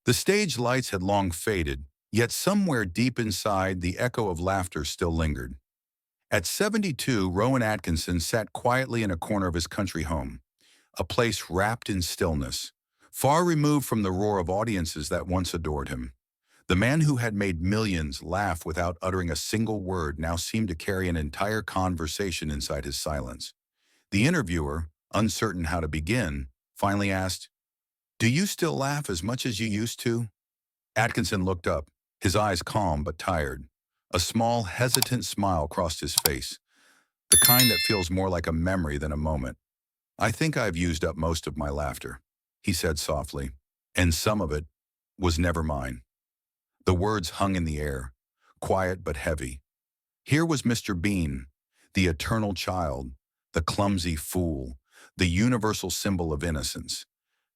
The stage lights had long faded, yet somewhere deep inside, the echo of laughter still lingered. At 72, Rowan Atkinson sat quietly in a corner of his country home, a place wrapped in stillness, far removed from the roar of audiences that once adored him. The man who had made millions laugh without uttering a single word now seemed to carry an entire conversation inside his silence. The interviewer, uncertain how to begin, finally asked, "Do you still laugh as much as you used to?" Atkinson looked up, his eyes calm but tired. A small, hesitant smile crossed his face, the kind that feels more like a memory than a moment. "I think I've used up most of my laughter," he said softly, "and some of it was never mine." The words hung in the air, quiet but heavy. Here was Mr. Bean, the eternal child, the clumsy fool, the universal symbol of innocence,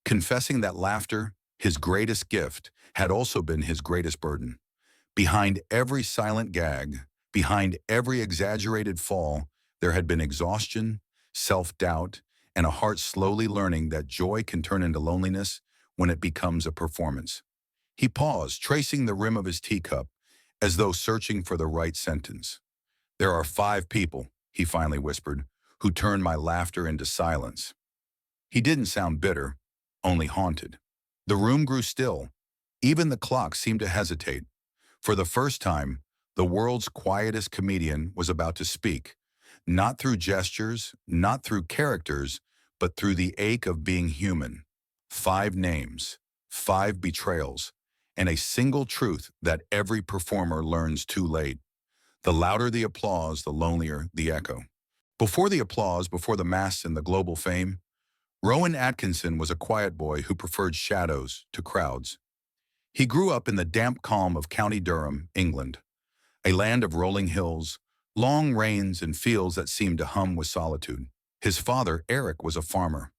confessing that laughter, his greatest gift, had also been his greatest burden. Behind every silent gag, behind every exaggerated fall, there had been exhaustion, self-doubt, and a heart slowly learning that joy can turn into loneliness when it becomes a performance. He paused, tracing the rim of his teacup, as though searching for the right sentence. "There are 5 people," he finally whispered, "who turned my laughter into silence." He didn't sound bitter, only haunted. The room grew still. Even the clock seemed to hesitate. For the first time, the world's quietest comedian was about to speak, not through gestures, not through characters, but through the ache of being human. 5 names, 5 betrayals, and a single truth that every performer learns too late. The louder the applause, the lonelier the echo. Before the applause, before the mass and the global fame, Rowan Atkinson was a quiet boy who preferred shadows to crowds. He grew up in the damp calm of County Durham, England, a land of rolling hills, long rains, and fields that seemed to hum with solitude. His father, Eric, was a farmer,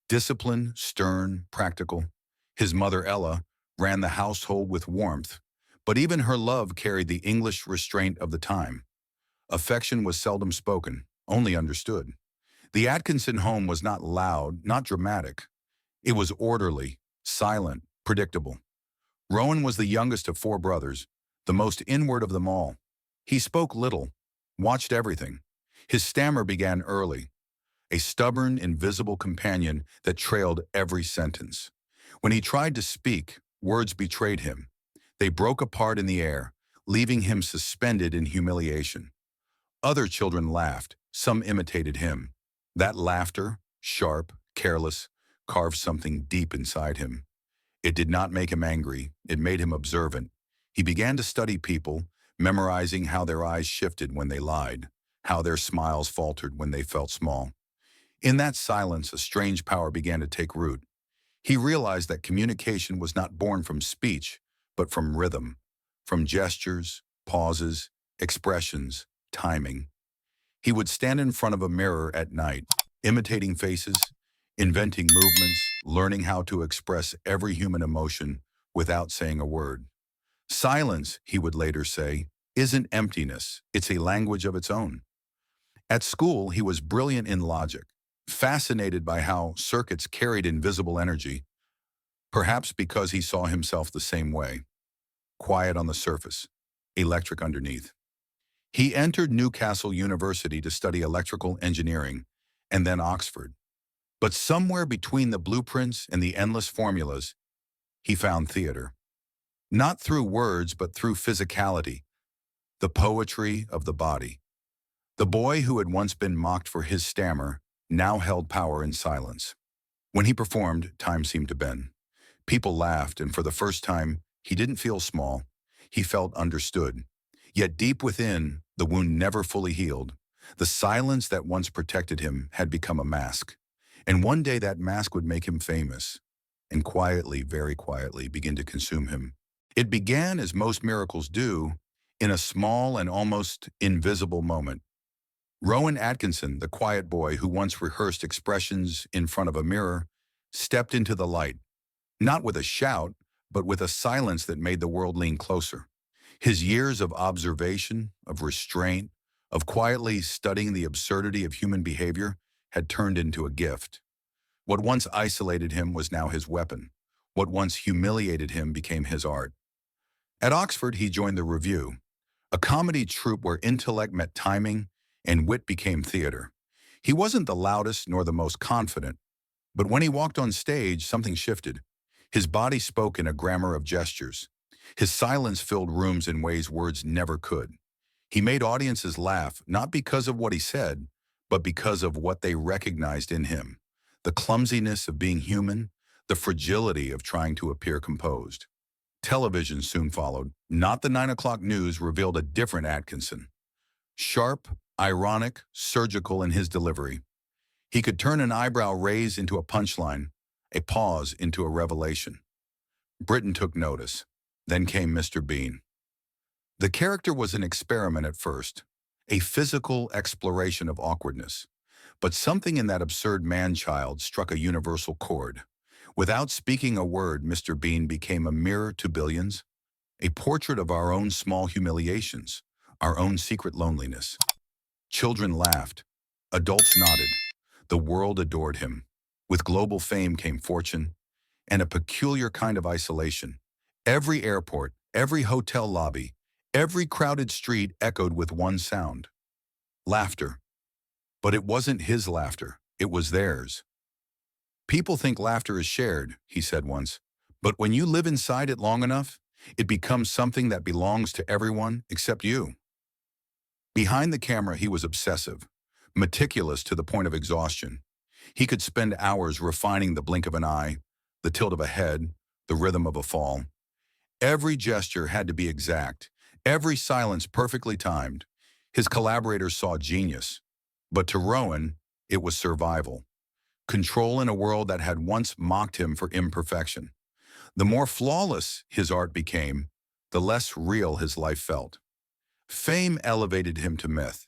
disciplined, stern, practical. His mother, Ella, ran the household with warmth, but even her love carried the English restraint of the time. Affection was seldom spoken, only understood. The Atkinson home was not loud, not dramatic. It was orderly, silent, predictable. Rowan was the youngest of 4 brothers, the most inward of them all. He spoke little, watched everything. His stammer began early, a stubborn, invisible companion that trailed every sentence. When he tried to speak, words betrayed him. They broke apart in the air, leaving him suspended in humiliation. Other children laughed, some imitated him. That laughter, sharp, careless, carved something deep inside him. It did not make him angry, it made him observant. He began to study people, memorizing how their eyes shifted when they lied, how their smiles faltered when they felt small. In that silence, a strange power began to take root. He realized that communication was not born from speech, but from rhythm, from gestures, pauses, expressions, timing. He would stand in front of a mirror at night, imitating faces, inventing movements, learning how to express every human emotion without saying a word. Silence, he would later say, isn't emptiness, it's a language of its own. At school, he was brilliant in logic, fascinated by how circuits carried invisible energy, perhaps because he saw himself the same way, quiet on the surface, electric underneath. He entered Newcastle University to study electrical engineering, and then Oxford. But somewhere between the blueprints and the endless formulas, he found theater. Not through words, but through physicality, the poetry of the body. The boy who had once been mocked for his stammer now held power in silence. When he performed, time seemed to bend. People laughed, and for the first time, he didn't feel small. He felt understood. Yet deep within, the wound never fully healed. The silence that once protected him had become a mask. And one day that mask would make him famous, and quietly, very quietly, begin to consume him. It began, as most miracles do, in a small and almost invisible moment. Rowan Atkinson, the quiet boy who once rehearsed expressions in front of a mirror, stepped into the light, not with a shout, but with a silence that made the world lean closer. His years of observation, of restraint, of quietly studying the absurdity of human behavior had turned into a gift. What once isolated him was now his weapon, What once humiliated him became his art. At Oxford, he joined the Review, a comedy troupe where intellect met timing and wit became theater. He wasn't the loudest nor the most confident, but when he walked on stage, something shifted. His body spoke in a grammar of gestures. His silence filled rooms in ways words never could. He made audiences laugh, not because of what he said, but because of what they recognized in him. The clumsiness of being human, the fragility of trying to appear composed. Television soon followed. Not the 9 o'clock news revealed a different Atkinson. Sharp, ironic, surgical in his delivery. He could turn an eyebrow raise into a punchline, a pause into a revelation. Britain took notice. Then came Mr. Bean. The character was an experiment at first, a physical exploration of awkwardness. But something in that absurd man-child struck a universal chord. Without speaking a word, Mr. Bean became a mirror to billions, a portrait of our own small humiliations, our own secret loneliness. Children laughed. Adults nodded. The world adored him. With global fame came fortune and a peculiar kind of isolation. Every airport, every hotel lobby, every crowded street echoed with one sound: laughter. But it wasn't his laughter, it was theirs. People think laughter is shared, he said once, but when you live inside it long enough, it becomes something that belongs to everyone except you. Behind the camera, he was obsessive, meticulous to the point of exhaustion. He could spend hours refining the blink of an eye, the tilt of a head, the rhythm of a fall. Every gesture had to be exact, every silence perfectly timed. His collaborators saw genius, but to Rowan, it was survival. Control in a world that had once mocked him for imperfection. The more flawless his art became, the less real his life felt. Fame elevated him to myth,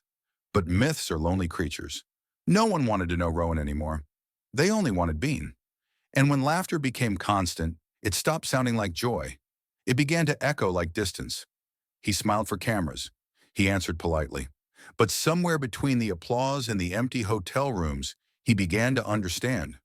but myths are lonely creatures. No one wanted to know Rowan anymore. They only wanted Bean. And when laughter became constant, it stopped sounding like joy. It began to echo like distance. He smiled for cameras. He answered politely. But somewhere between the applause and the empty hotel rooms, he began to understand.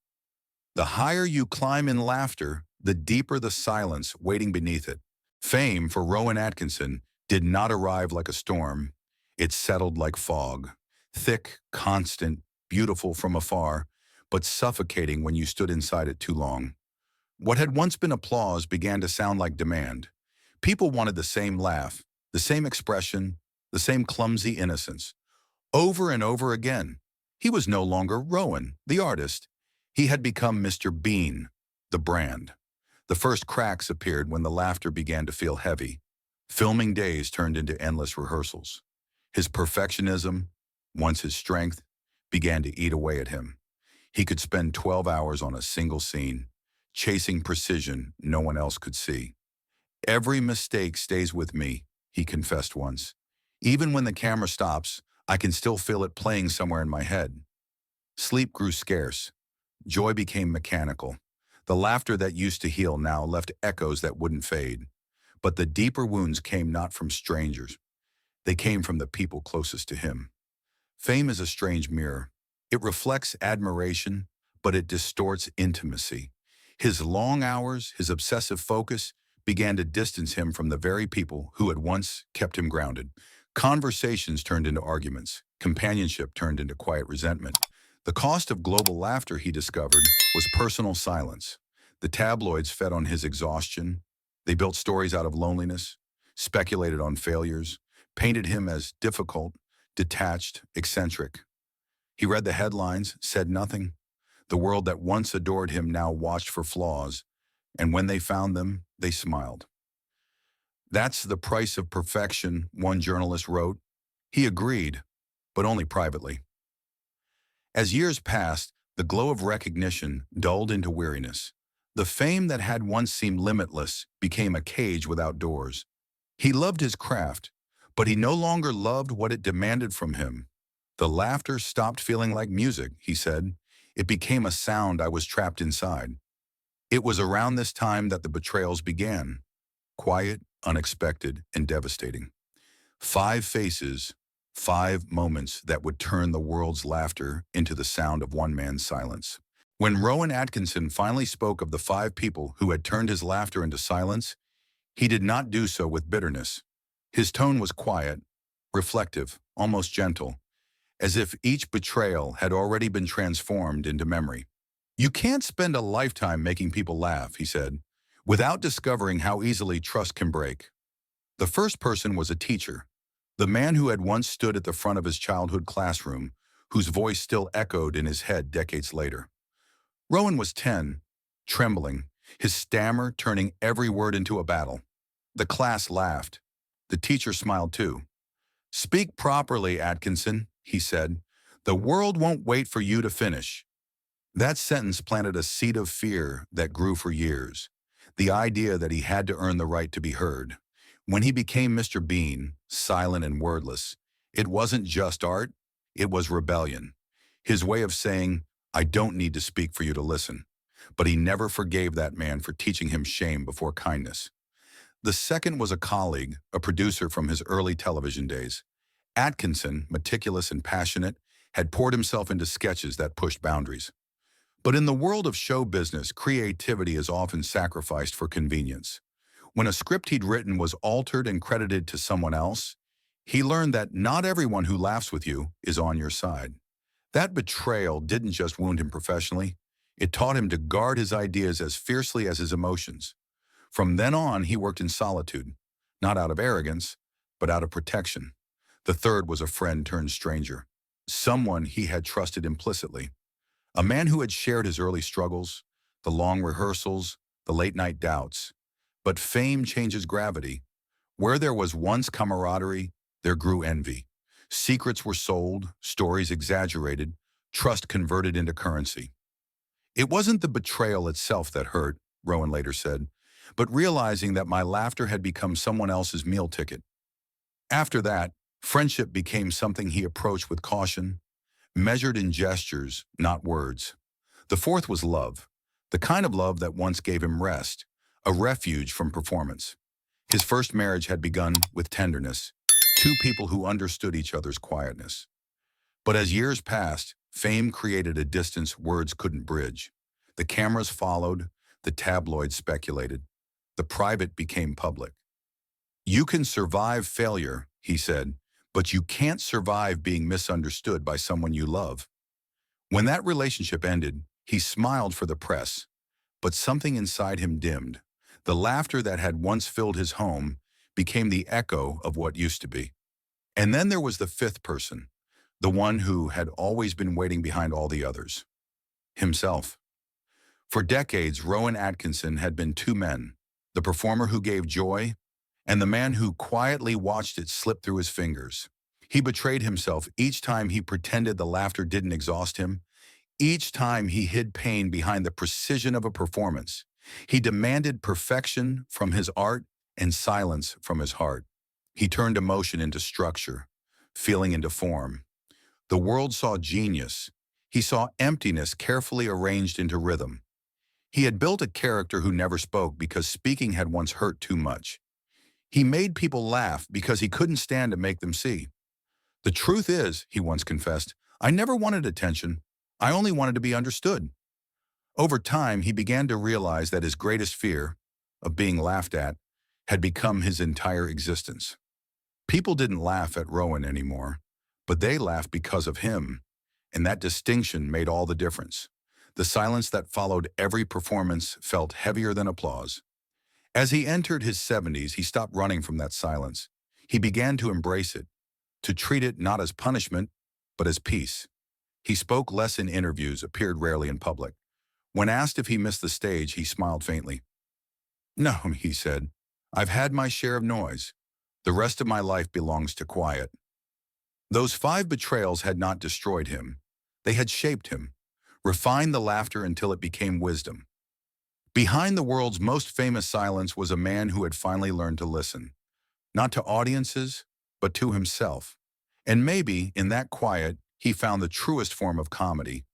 The higher you climb in laughter, the deeper the silence waiting beneath it. Fame for Rowan Atkinson did not arrive like a storm. It settled like fog. Thick, constant, beautiful from afar, but suffocating when you stood inside it too long. What had once been applause began to sound like demand. People wanted the same laugh, the same expression, the same clumsy innocence. Over and over again. He was no longer Rowan, the artist. He had become Mr. Bean, the brand. The first cracks appeared when the laughter began to feel heavy. Filming days turned into endless rehearsals. His perfectionism, once his strength, began to eat away at him. He could spend 12 hours on a single scene, chasing precision no one else could see. Every mistake stays with me, he confessed once. Even when the camera stops, I can still feel it playing somewhere in my head. Sleep grew scarce. Joy became mechanical. The laughter that used to heal now left echoes that wouldn't fade. But the deeper wounds came not from strangers. They came from the people closest to him. Fame is a strange mirror. It reflects admiration, but it distorts intimacy. His long hours, his obsessive focus, began to distance him from the very people who had once kept him grounded. Conversations turned into arguments. Companionship turned into quiet resentment. The cost of global laughter, he discovered, was personal silence. The tabloids fed on his exhaustion. They built stories out of loneliness, speculated on failures, painted him as difficult, detached, eccentric. He read the headlines, said nothing. The world that once adored him now watched for flaws, and when they found them, they smiled. That's the price of perfection, one journalist wrote. He agreed, but only privately. As years passed, the glow of recognition dulled into weariness. The fame that had once seemed limitless became a cage without doors. He loved his craft, but he no longer loved what it demanded from him. The laughter stopped feeling like music, he said. It became a sound I was trapped inside. It was around this time that the betrayals began. Quiet, unexpected, and devastating. 5 faces, 5 moments that would turn the world's laughter into the sound of one man's silence. When Rowan Atkinson finally spoke of the 5 people who had turned his laughter into silence, he did not do so with bitterness. His tone was quiet, reflective, almost gentle, as if each betrayal had already been transformed into memory. You can't spend a lifetime making people laugh, he said, without discovering how easily trust can break. The first person was a teacher, the man who had once stood at the front of his childhood classroom, whose voice still echoed in his head decades later. Rowan was 10, trembling, his stammer turning every word into a battle. The class laughed. The teacher smiled too. "Speak properly, Atkinson," he said. "The world won't wait for you to finish." That sentence planted a seed of fear that grew for years. The idea that he had to earn the right to be heard. When he became Mr. Bean, silent and wordless, it wasn't just art, it was rebellion. His way of saying, "I don't need to speak for you to listen." But he never forgave that man for teaching him shame before kindness. The second was a colleague, a producer from his early television days. Atkinson, meticulous and passionate, had poured himself into sketches that pushed boundaries. But in the world of show business, creativity is often sacrificed for convenience. When a script he'd written was altered and credited to someone else, he learned that not everyone who laughs with you is on your side. That betrayal didn't just wound him professionally, it taught him to guard his ideas as fiercely as his emotions. From then on, he worked in solitude, not out of arrogance, but out of protection. The third was a friend turned stranger, someone he had trusted implicitly. A man who had shared his early struggles, the long rehearsals, the late-night doubts. But fame changes gravity. Where there was once camaraderie, there grew envy. Secrets were sold, stories exaggerated, trust converted into currency. It wasn't the betrayal itself that hurt, Rowan later said, but realizing that my laughter had become someone else's meal ticket. After that, friendship became something he approached with caution, measured in gestures, not words. The fourth was love, the kind of love that once gave him rest, a refuge from performance. His first marriage had begun with tenderness, 2 people who understood each other's quietness. But as years passed, fame created a distance words couldn't bridge. The cameras followed, the tabloids speculated, the private became public. "You can survive failure," he said, "but you can't survive being misunderstood by someone you love." When that relationship ended, he smiled for the press, but something inside him dimmed. The laughter that had once filled his home became the echo of what used to be. And then there was the fifth person, the one who had always been waiting behind all the others. Himself. For decades, Rowan Atkinson had been 2 men, the performer who gave joy and the man who quietly watched it slip through his fingers. He betrayed himself each time he pretended the laughter didn't exhaust him, each time he hid pain behind the precision of a performance. He demanded perfection from his art and silence from his heart. He turned emotion into structure, feeling into form. The world saw genius. He saw emptiness carefully arranged into rhythm. He had built a character who never spoke because speaking had once hurt too much. He made people laugh because he couldn't stand to make them see. "The truth is," he once confessed, "I never wanted attention. I only wanted to be understood." Over time, he began to realize that his greatest fear, of being laughed at, had become his entire existence. People didn't laugh at Rowan anymore, but they laughed because of him, and that distinction made all the difference. The silence that followed every performance felt heavier than applause. As he entered his 70s, he stopped running from that silence. He began to embrace it, to treat it not as punishment, but as peace. He spoke less in interviews, appeared rarely in public. When asked if he missed the stage, he smiled faintly. "No," he said, "I've had my share of noise. The rest of my life belongs to quiet." Those 5 betrayals had not destroyed him. They had shaped him, refined the laughter until it became wisdom. Behind the world's most famous silence was a man who had finally learned to listen, not to audiences, but to himself. And maybe, in that quiet, he found the truest form of comedy,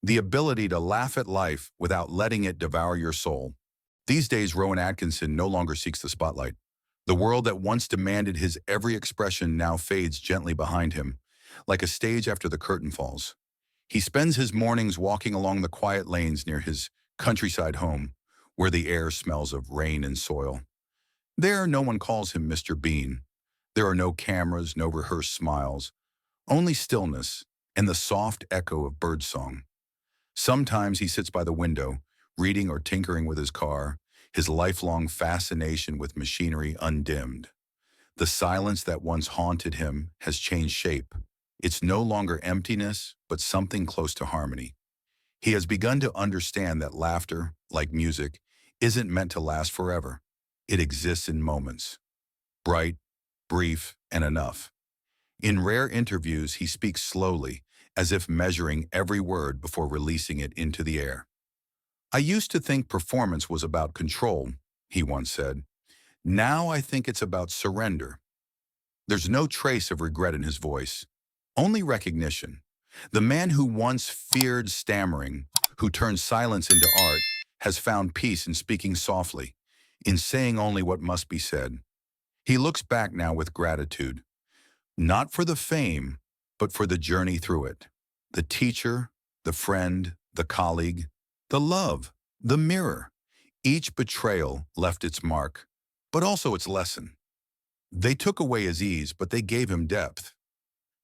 the ability to laugh at life without letting it devour your soul. These days, Rowan Atkinson no longer seeks the spotlight. The world that once demanded his every expression now fades gently behind him, like a stage after the curtain falls. He spends his mornings walking along the quiet lanes near his countryside home, where the air smells of rain and soil. There, no one calls him Mr. Bean. There are no cameras, no rehearsed smiles, only stillness and the soft echo of birdsong. Sometimes he sits by the window, reading or tinkering with his car, his lifelong fascination with machinery undimmed. The silence that once haunted him has changed shape. It's no longer emptiness, but something close to harmony. He has begun to understand that laughter, like music, isn't meant to last forever. It exists in moments, bright, brief, and enough. In rare interviews, he speaks slowly, as if measuring every word before releasing it into the air. "I used to think performance was about control," he once said. "Now I think it's about surrender." There's no trace of regret in his voice, only recognition. The man who once feared stammering, who turned silence into art, has found peace in speaking softly, in saying only what must be said. He looks back now with gratitude, not for the fame, but for the journey through it. The teacher, the friend, the colleague, the love, the mirror. Each betrayal left its mark, but also its lesson. They took away his ease, but they gave him depth.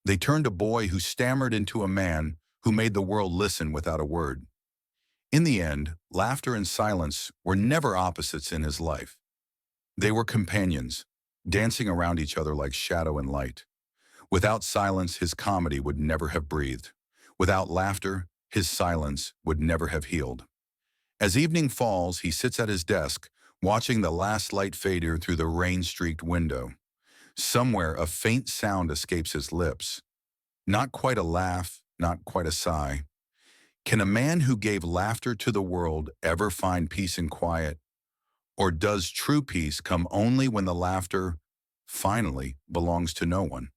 They turned a boy who stammered into a man who made the world listen without a word. In the end, laughter and silence were never opposites in his life. They were companions, dancing around each other like shadow and light. Without silence, his comedy would never have breathed. Without laughter, his silence would never have healed. As evening falls, he sits at his desk, watching the last light fade through the rain-streaked window. Somewhere, a faint sound escapes his lips. Not quite a laugh, not quite a sigh. Can a man who gave laughter to the world ever find peace and quiet? Or does true peace come only when the laughter finally belongs to no one?